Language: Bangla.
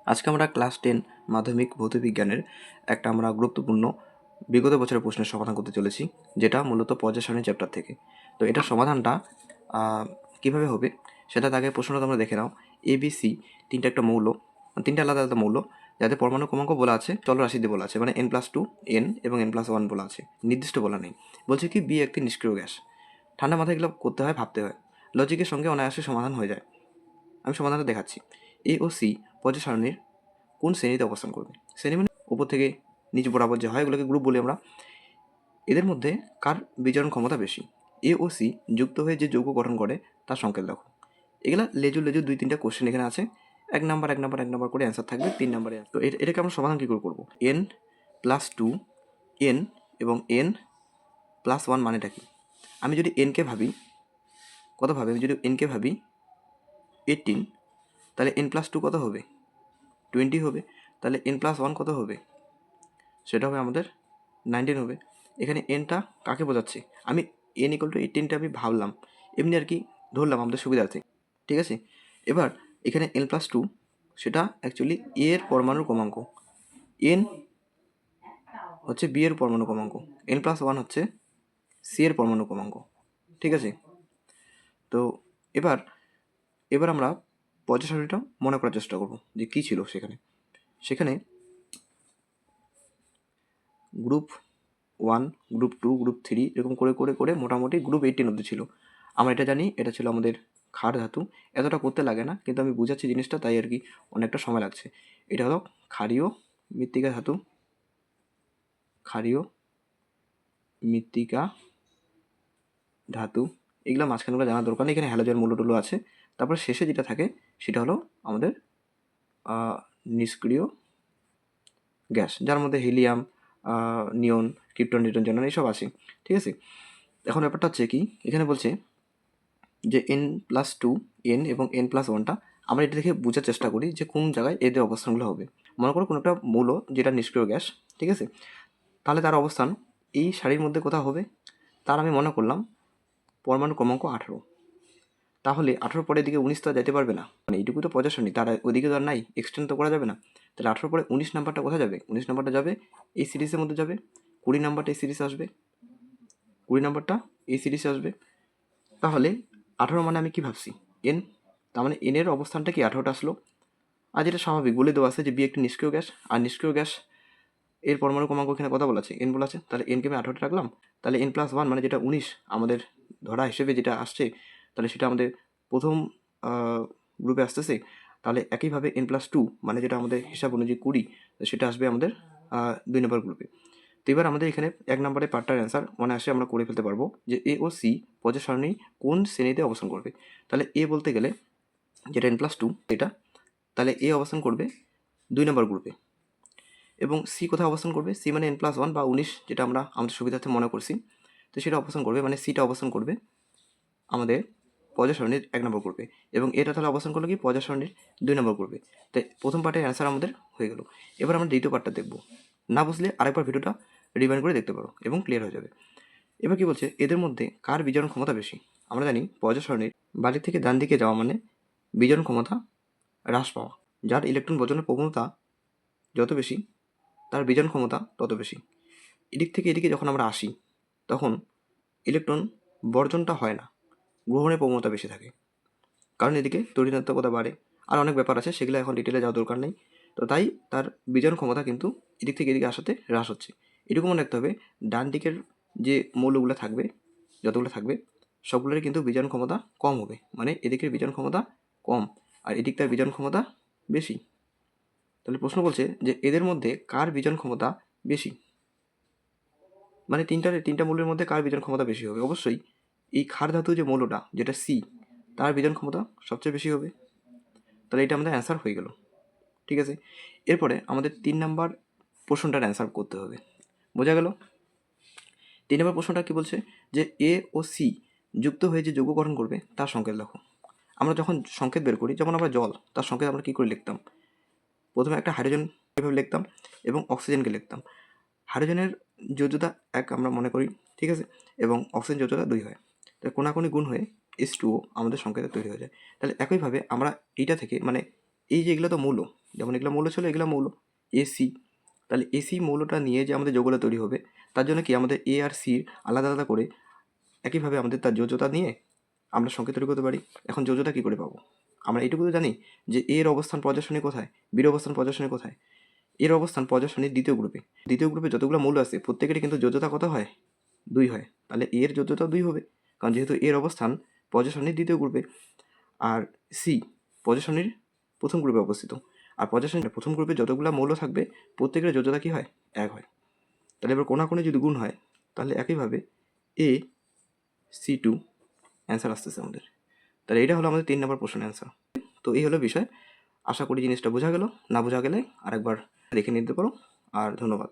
আজকে আমরা ক্লাস 10 মাধ্যমিক ভৌতবিজ্ঞানের একটা আমরা গুরুত্বপূর্ণ বিগত বছরের প্রশ্নের সমাধান করতে চলেছি, যেটা মূলত পর্যায় সারণী চ্যাপ্টার থেকে। তো এটার সমাধানটা কীভাবে হবে সেটা আগে প্রশ্নটা তোমরা দেখে নাও। ABC তিনটা একটা মৌল, তিনটা আলাদা আলাদা মৌল, যাদের পরমাণু ক্রমাঙ্ক বলা আছে চলরাশি দিয়ে বলা আছে, মানে n+2 n এবং n+1 বলা আছে, নির্দিষ্ট বলা নেই। বলছে কি বি একটি নিষ্ক্রিয় গ্যাস। ঠান্ডা মাথায় এগুলো করতে হয়, ভাবতে হয়, লজিকের সঙ্গে অনায়াসে সমাধান হয়ে যায়। আমি সমাধানটা দেখাচ্ছি। এ ও সি পর্যায় সারণীর কোন শ্রেণীতে অবস্থান করবে? শ্রেণী মানে উপর থেকে নিচ বরাবর যে হয়, এগুলোকে গ্রুপ বলি আমরা। এদের মধ্যে কার বিচরণ ক্ষমতা বেশি? এ ও সি যুক্ত হয়ে যে যৌগ গঠন করে তার সংকেত দেখো। এগুলা লেজুর লেজুর 2-3টা কোশ্চেন এখানে আছে, এক নাম্বার করে অ্যান্সার থাকবে 3 নাম্বারে। তো এটাকে আমরা সমাধান কী করে করবো? n+2 n এবং n+1 মানেটা কি? আমি যদি এনকে ভাবি কত ভাবে, আমি যদি এনকে ভাবি 18, তাহলে n+2 কত হবে? 20 হবে। তাহলে n+1 কত হবে? সেটা হবে আমাদের 19 হবে। এখানে এনটা কাকে বোঝাচ্ছে? আমি n=18টা আমি ভাবলাম, এমনি আর কি ধরলাম আমাদের সুবিধার্থে, ঠিক আছে? এবার এখানে n+2 সেটা অ্যাকচুয়ালি এ এর পরমাণুর ক্রমাঙ্ক, n হচ্ছে বি এর পরমাণু ক্রমাঙ্ক, n+1 হচ্ছে সি এর পরমাণু ক্রমাঙ্ক, ঠিক আছে? তো এবার এবার আমরা পর্যায় সারণীটা মনে করার চেষ্টা করব যে কী ছিল সেখানে গ্রুপ 1, গ্রুপ 2, গ্রুপ 3 এরকম করে করে করে মোটামুটি গ্রুপ 18 অবধি ছিল। আমরা এটা জানি, এটা ছিল আমাদের ক্ষার ধাতু। এতটা করতে লাগে না, কিন্তু আমি বুঝাচ্ছি জিনিসটা, তাই আর কি অনেকটা সময় লাগছে। এটা হলো ক্ষারীয় মৃত্তিকা ধাতু, ক্ষারীয় মৃত্তিকা ধাতু। এগুলো মাঝখানগুলো জানার দরকার নেই, এখানে হ্যালোজেন মূল্যটুলো আছে। তারপর শেষে যেটা থাকে সেটা হলো আমাদের নিষ্ক্রিয় গ্যাস, যার মধ্যে হিলিয়াম, নিয়ন, ক্রিপ্টন, নিউট্রন, জেনন এইসব আছে, ঠিক আছে? এখন ব্যাপারটা হচ্ছে কি, এখানে বলছে যে n+2 n এবং n+1টা আমরা এটা দেখে বোঝার চেষ্টা করি যে কোন জায়গায় এদের অবস্থানগুলো হবে। মনে করো কোনো একটা মৌল যেটা নিষ্ক্রিয় গ্যাস, ঠিক আছে? তাহলে তার অবস্থান এই সারির মধ্যে কোথাও হবে। তার আমি মনে করলাম পরমাণু ক্রমাঙ্ক 18। তাহলে 18 পরে এদিকে 19 তো আর যেতে পারবে না, মানে এইটুকু তো পর্যায় সারণী, তার ওদিকে তো আর নাই, এক্সটেন্ড তো করা যাবে না। তাহলে 18 পরে 19 নাম্বারটা কোথায় যাবে? 19 নাম্বারটা যাবে এই সিরিজের মধ্যে যাবে, 20 নাম্বারটা এই সিরিজে আসবে, 20 নাম্বারটা এই সিরিজে আসবে। তাহলে 18 মানে আমি কি ভাবছি? এন। তার মানে এন এর অবস্থানটা কি 18টা আসলো। আর যেটা স্বাভাবিক বলে দেওয়া আছে যে বি একটি নিষ্ক্রিয় গ্যাস, আর নিষ্ক্রিয় গ্যাস এর পরমাণু ক্রমাঙ্ক এখানে কথা বলা আছে, এন বলা আছে, তাহলে এনকে আমি 18টা রাখলাম। তাহলে n+1 মানে যেটা 19 আমাদের ধরা হিসেবে যেটা আসছে, তাহলে সেটা আমাদের প্রথম গ্রুপে আসতেছে। তাহলে একইভাবে n+2 মানে যেটা আমাদের হিসাব অনুযায়ী 20, সেটা আসবে আমাদের 2 নম্বর গ্রুপে। তো এবার আমাদের এখানে 1 নম্বরের পার্টটার অ্যান্সার অনায়াসে আমরা করে ফেলতে পারবো যে এ ও সি পর্যায় সারণী কোন শ্রেণীতে অবস্থান করবে। তাহলে এ বলতে গেলে যেটা n+2 এটা, তাহলে এ অবস্থান করবে 2 নম্বর গ্রুপে, এবং সি কোথায় অবস্থান করবে? সি মানে n+1 বা 19, যেটা আমরা আমাদের সুবিধার্থে মনে করছি। তো সেটা অবস্থান করবে, মানে সিটা অবস্থান করবে আমাদের পর্যায় সারণীর 1 নম্বর গ্রুপে, এবং এটা তাহলে অবস্থান করলো কি পর্যায় সারণীর 2 নম্বর গ্রুপে। তাই প্রথম পার্টের অ্যান্সার আমাদের হয়ে গেল। এবার আমরা দ্বিতীয় পার্টটা দেখব, না বুঝলে আরেকবার ভিডিওটা রিভাইন্ড করে দেখতে পারো এবং ক্লিয়ার হয়ে যাবে। এবার কি বলছে, এদের মধ্যে কার বিজারণ ক্ষমতা বেশি? আমরা জানি পর্যায় সারণীর বাঁ দিক থেকে ডান দিকে যাওয়া মানে বিজারণ ক্ষমতা হ্রাস পাওয়া। যার ইলেকট্রন বর্জনের প্রবণতা যত বেশি, তার বিজারণ ক্ষমতা তত বেশি। এদিক থেকে এদিকে যখন আমরা আসি, তখন ইলেকট্রন বর্জনটা হয় না, গ্রহণের প্রবণতা বেশি থাকে, কারণ এদিকে তড়িৎনাত্মকতা বাড়ে। আর অনেক ব্যাপার আছে, সেগুলো এখন ডিটেলে যাওয়ার দরকার নেই। তো তাই তার বিজারণ ক্ষমতা কিন্তু এদিক থেকে এদিকে আসাতে হ্রাস হচ্ছে। এটুকু মনে রাখতে হবে, ডান দিকের যে মৌলগুলো থাকবে, যতগুলো থাকবে সবগুলোরই কিন্তু বিজারণ ক্ষমতা কম হবে, মানে এদিকের বিজারণ ক্ষমতা কম আর এদিক তার বিজারণ ক্ষমতা বেশি। তাহলে প্রশ্ন বলছে যে এদের মধ্যে কার বিজারণ ক্ষমতা বেশি, মানে তিনটা মৌলের মধ্যে কার বিজারণ ক্ষমতা বেশি হবে? অবশ্যই এই ক্ষার ধাতু যে মৌলটা, যেটা সি, তার বিজারণ ক্ষমতা সবচেয়ে বেশি হবে। তাহলে এটা আমাদের অ্যান্সার হয়ে গেল, ঠিক আছে? এরপরে আমাদের 3 নাম্বার প্রশ্নটার অ্যান্সার করতে হবে, বোঝা গেল? 3 নম্বর প্রশ্নটা কি বলছে যে এ ও সি যুক্ত হয়ে যে যৌগ গঠন করবে তার সংকেত লেখো। আমরা যখন সংকেত বের করি, যেমন আমরা জল, তার সংকেত আমরা কী করে লিখতাম? প্রথমে একটা হাইড্রোজেন এভাবে লিখতাম এবং অক্সিজেনকে লিখতাম। হাইড্রোজেনের যোজ্যতা 1 আমরা মনে করি, ঠিক আছে, এবং অক্সিজেন যোজ্যতা 2 হয়। তাহলে কোনাকুনি গুণ হয়ে H2O আমাদের সংকেতে তৈরি হয়ে যায়। তাহলে একইভাবে আমরা এইটা থেকে, মানে এই যে এগুলো তো মৌল, যেমন এগুলো মৌল ছিল, এগুলো মৌল এসি। তাহলে এসি মৌলটা নিয়ে যে আমাদের যৌগটা তৈরি হবে, তার জন্য কি আমাদের এ আর সির আলাদা আলাদা করে একইভাবে আমাদের তার যোজ্যতা নিয়ে আমরা সংকেত তৈরি করতে পারি। এখন যোজ্যতা কী করে পাবো? আমরা এইটুকু তো জানি যে এর অবস্থান পর্যায় কোথায়, বির অবস্থান পর্যায় কোথায়। এর অবস্থান পর্যায় দ্বিতীয় গ্রুপে। দ্বিতীয় গ্রুপে যতগুলো মৌল আছে প্রত্যেকেরই কিন্তু যোজ্যতা কত হয়? 2 হয়। তাহলে এর যোজ্যতা 2 হবে, কারণ যেহেতু এর অবস্থান পর্যায় দ্বিতীয় গ্রুপে, আর সি পর্যায় প্রথম গ্রুপে অবস্থিত। আর পর্যায় প্রথম গ্রুপে যতগুলো মৌল থাকবে প্রত্যেকের যোজ্যতা কী হয়? 1 হয়। তাহলে এবার কোণাকুণি যদি গুণ হয় তাহলে একইভাবে AC2 অ্যান্সার আসতেছে আমাদের। তাহলে এটা হলো আমাদের 3 নম্বর প্রশ্নের অ্যান্সার। তো এই হলো বিষয়। আশা করি জিনিসটা বোঝা গেল। না বোঝা গেলে আরেকবার দেখে নিতে পারো। আর ধন্যবাদ।